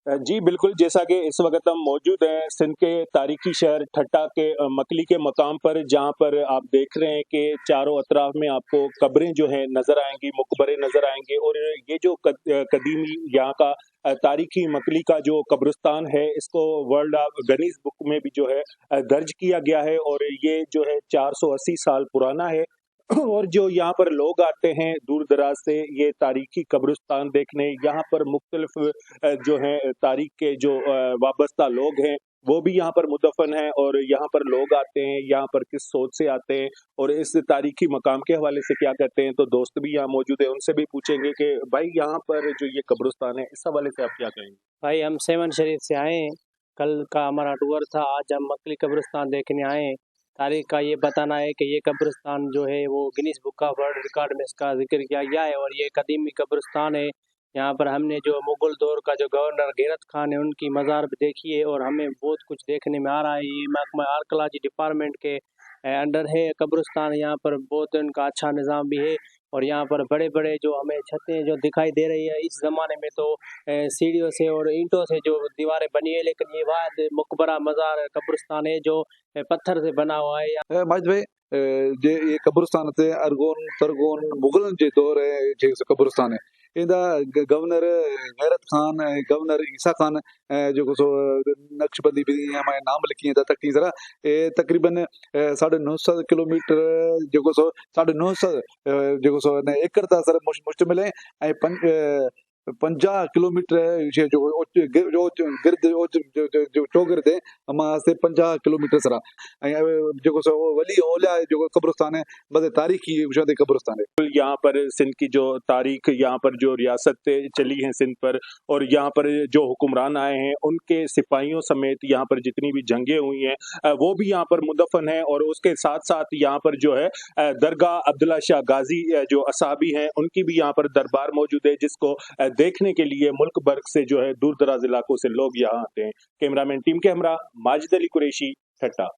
जी, बिल्कुल, जैसा कि इस वक़्त हम मौजूद हैं सिंध के तारीख़ी शहर ठट्टा के मकली के मकाम पर, जहाँ पर आप देख रहे हैं कि चारों अतराफ में आपको कब्रें जो हैं नज़र आएँगी, मकबरे नज़र आएँगे और ये जो कदीमी यहाँ का तारीख़ी मकली का जो कब्रिस्तान है, इसको वर्ल्ड ऑफ गिनीज़ बुक में भी जो है दर्ज किया गया है और ये जो है 480 साल पुराना है। और जो यहाँ पर लोग आते हैं दूर-दराज से ये तारीख़ी कब्रिस्तान देखने, यहाँ पर मुख्तलिफ़ जो हैं तारीख़ के जो वाबस्ता लोग हैं, वो भी यहाँ पर मुदफ़न हैं और यहाँ पर लोग आते हैं, यहाँ पर किस सोच से आते हैं और इस तारीख़ी मकाम के हवाले से क्या कहते हैं, तो दोस्त भी यहाँ मौजूद हैं, उनसे भी पूछेंगे कि भाई यहाँ पर जो ये कब्रिस्तान है, इस हवाले से आप क्या कहेंगे? भाई हम सेवन शरीफ से आए हैं। कल का हमारा टूर था, आज हम मकली कब्रिस्तान देखने आए हैं। तारीख का ये बताना है कि ये कब्रिस्तान जो है वो Guinness book of world record में इसका जिक्र किया गया है और ये कदीमी कब्रिस्तान है। यहाँ पर हमने जो मुगल दौर का जो गवर्नर गैरत खान है उनकी मज़ार भी देखी है और हमें बहुत कुछ देखने में आ रहा है। ये महकमा आर्कियोलॉजी डिपार्टमेंट के अंडर है कब्रिस्तान। यहाँ पर बहुत उनका अच्छा निज़ाम भी है और यहाँ पर बड़े बड़े जो हमें छतें जो दिखाई दे रही है, इस ज़माने में तो सीढ़ियों से और ईंटों से जो दीवारें बनी है, लेकिन ये वाद मकबरा मज़ार कब्रिस्तान है जो पत्थर से बना हुआ है। माजिद भाई, जे ये कब्रिस्तान ते अरगोन तरगोन मुगलन जे दौर है जे कब्रिस्तान है इंदा गवर्नर गैरत खान गवर्नर ईसा खान जो सो नक्शबंदी भी हमारे नाम लिखी है तक जरा तकरीबन 950 किलोमीटर जो सो 950 जो सो एकड़ ता सर मुश्तमिल है ऐं 50 किलोमीटर जो गिर्द जो चौगिर्द है हमारे से 50 किलोमीटर सरा जो सो वली ओलिया जो कब्रिस्तान है बस तारीखी शादी कब्रिस्तान है। यहाँ पर सिंध की जो तारीख, यहाँ पर जो रियासतें चली हैं सिंध पर और यहाँ पर जो हुक्मरान आए हैं उनके सिपाहियों समेत यहाँ पर जितनी भी जंगें हुई हैं वो भी यहाँ पर मुदफन है और उसके साथ साथ यहाँ पर जो है दरगाह अब्दुल्ला शाह गाजी जो असाबी हैं उनकी भी यहाँ पर दरबार मौजूद है, जिसको देखने के लिए मुल्क भर से जो है दूर दराज इलाकों से लोग यहाँ आते हैं। कैमरामैन टीम के हमरा माजिद अली कुरैशी, ठट्टा।